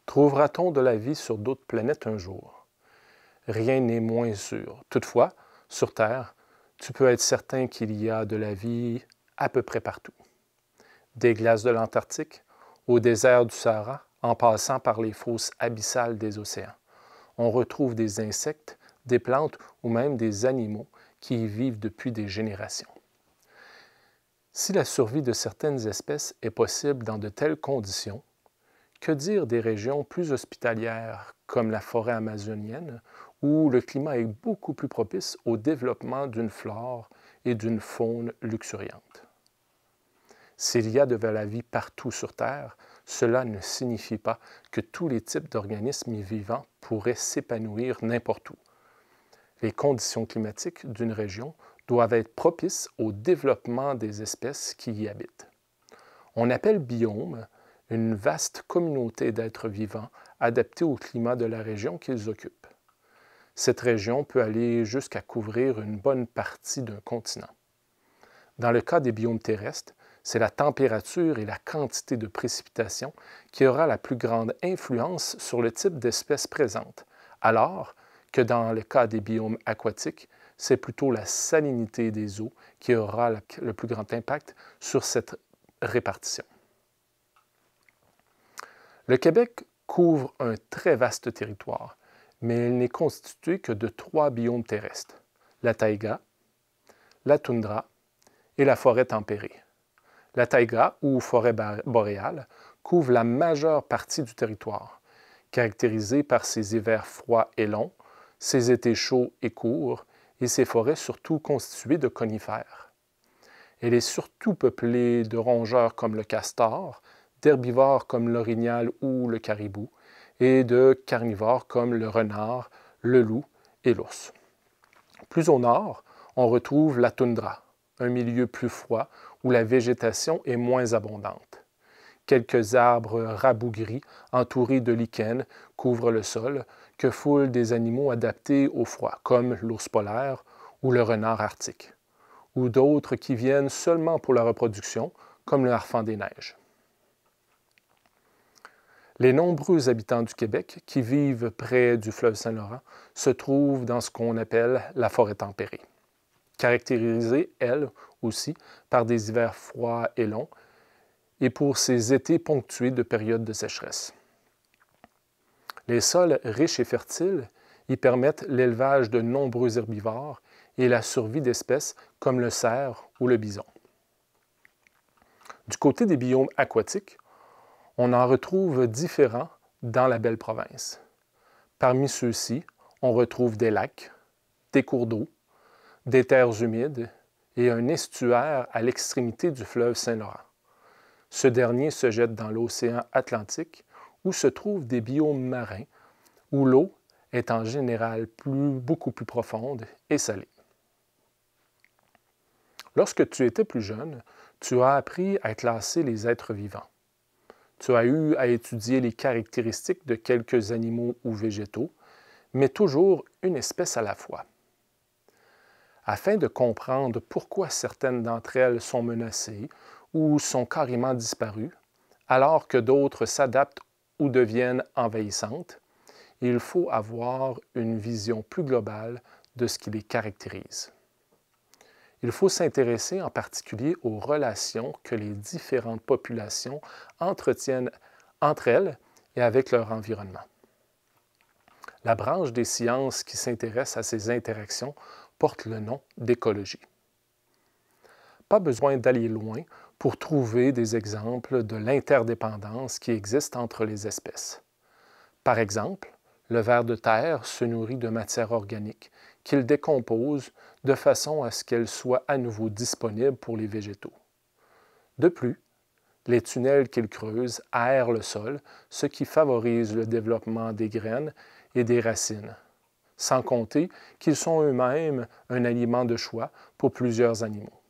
Trouvera-t-on de la vie sur d'autres planètes un jour? Rien n'est moins sûr. Toutefois, sur Terre, tu peux être certain qu'il y a de la vie à peu près partout. Des glaces de l'Antarctique, au désert du Sahara, en passant par les fosses abyssales des océans. On retrouve des insectes, des plantes ou même des animaux qui y vivent depuis des générations. Si la survie de certaines espèces est possible dans de telles conditions, que dire des régions plus hospitalières comme la forêt amazonienne où le climat est beaucoup plus propice au développement d'une flore et d'une faune luxuriante? S'il y a de la vie partout sur Terre, cela ne signifie pas que tous les types d'organismes y vivants pourraient s'épanouir n'importe où. Les conditions climatiques d'une région doivent être propices au développement des espèces qui y habitent. On appelle biome une vaste communauté d'êtres vivants adaptés au climat de la région qu'ils occupent. Cette région peut aller jusqu'à couvrir une bonne partie d'un continent. Dans le cas des biomes terrestres, c'est la température et la quantité de précipitations qui aura la plus grande influence sur le type d'espèces présentes, alors que dans le cas des biomes aquatiques, c'est plutôt la salinité des eaux qui aura le plus grand impact sur cette répartition. Le Québec couvre un très vaste territoire, mais il n'est constitué que de 3 biomes terrestres, la taïga, la toundra et la forêt tempérée. La taïga, ou forêt boréale, couvre la majeure partie du territoire, caractérisée par ses hivers froids et longs, ses étés chauds et courts, et ses forêts surtout constituées de conifères. Elle est surtout peuplée de rongeurs comme le castor, d'herbivores comme l'orignal ou le caribou, et de carnivores comme le renard, le loup et l'ours. Plus au nord, on retrouve la toundra, un milieu plus froid où la végétation est moins abondante. Quelques arbres rabougris entourés de lichens couvrent le sol, que foulent des animaux adaptés au froid, comme l'ours polaire ou le renard arctique, ou d'autres qui viennent seulement pour la reproduction, comme le harfang des neiges. Les nombreux habitants du Québec qui vivent près du fleuve Saint-Laurent se trouvent dans ce qu'on appelle la forêt tempérée, caractérisée, elle aussi, par des hivers froids et longs et pour ses étés ponctués de périodes de sécheresse. Les sols riches et fertiles y permettent l'élevage de nombreux herbivores et la survie d'espèces comme le cerf ou le bison. Du côté des biomes aquatiques, on en retrouve différents dans la belle province. Parmi ceux-ci, on retrouve des lacs, des cours d'eau, des terres humides et un estuaire à l'extrémité du fleuve Saint-Laurent. Ce dernier se jette dans l'océan Atlantique où se trouvent des biomes marins où l'eau est en général beaucoup plus profonde et salée. Lorsque tu étais plus jeune, tu as appris à classer les êtres vivants. Tu as eu à étudier les caractéristiques de quelques animaux ou végétaux, mais toujours une espèce à la fois. Afin de comprendre pourquoi certaines d'entre elles sont menacées ou sont carrément disparues, alors que d'autres s'adaptent ou deviennent envahissantes, il faut avoir une vision plus globale de ce qui les caractérise. Il faut s'intéresser en particulier aux relations que les différentes populations entretiennent entre elles et avec leur environnement. La branche des sciences qui s'intéresse à ces interactions porte le nom d'écologie. Pas besoin d'aller loin pour trouver des exemples de l'interdépendance qui existe entre les espèces. Par exemple, le ver de terre se nourrit de matière organique qu'il décompose de façon à ce qu'elle soit à nouveau disponible pour les végétaux. De plus, les tunnels qu'il creuse aèrent le sol, ce qui favorise le développement des graines et des racines, sans compter qu'ils sont eux-mêmes un aliment de choix pour plusieurs animaux.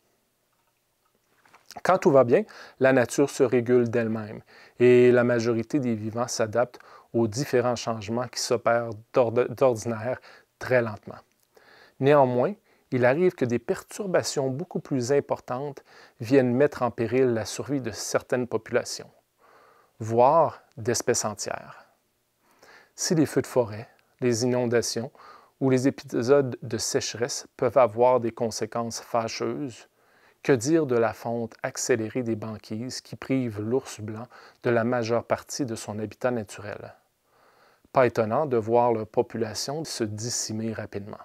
Quand tout va bien, la nature se régule d'elle-même et la majorité des vivants s'adaptent aux différents changements qui s'opèrent d'ordinaire très lentement. Néanmoins, il arrive que des perturbations beaucoup plus importantes viennent mettre en péril la survie de certaines populations, voire d'espèces entières. Si les feux de forêt, les inondations ou les épisodes de sécheresse peuvent avoir des conséquences fâcheuses, que dire de la fonte accélérée des banquises qui prive l'ours blanc de la majeure partie de son habitat naturel? Pas étonnant de voir leur population se décimer rapidement.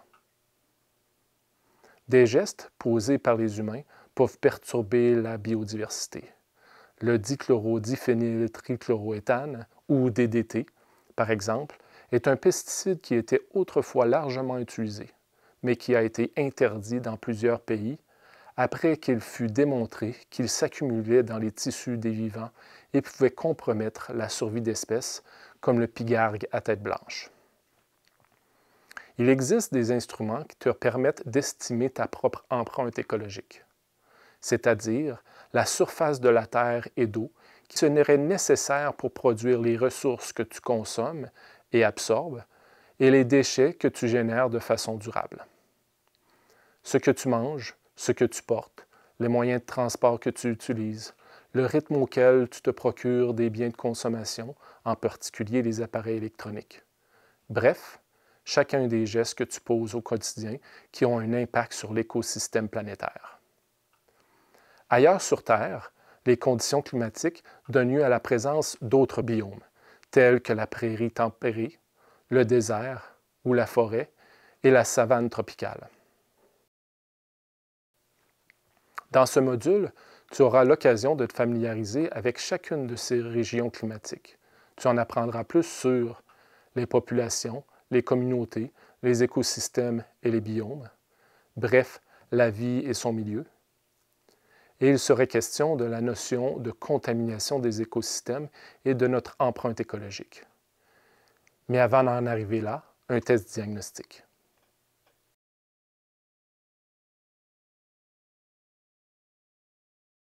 Des gestes posés par les humains peuvent perturber la biodiversité. Le dichlorodiphényltrichloroéthane, ou DDT, par exemple, est un pesticide qui était autrefois largement utilisé, mais qui a été interdit dans plusieurs pays après qu'il fut démontré qu'il s'accumulait dans les tissus des vivants et pouvait compromettre la survie d'espèces comme le pigargue à tête blanche. Il existe des instruments qui te permettent d'estimer ta propre empreinte écologique, c'est-à-dire la surface de la terre et d'eau qui serait nécessaire pour produire les ressources que tu consommes et absorbes et les déchets que tu génères de façon durable. Ce que tu manges, ce que tu portes, les moyens de transport que tu utilises, le rythme auquel tu te procures des biens de consommation, en particulier les appareils électroniques. Bref, chacun des gestes que tu poses au quotidien qui ont un impact sur l'écosystème planétaire. Ailleurs sur Terre, les conditions climatiques donnent lieu à la présence d'autres biomes, tels que la prairie tempérée, le désert ou la forêt et la savane tropicale. Dans ce module, tu auras l'occasion de te familiariser avec chacune de ces régions climatiques. Tu en apprendras plus sur les populations, les communautés, les écosystèmes et les biomes, bref, la vie et son milieu. Et il serait question de la notion de contamination des écosystèmes et de notre empreinte écologique. Mais avant d'en arriver là, un test diagnostique.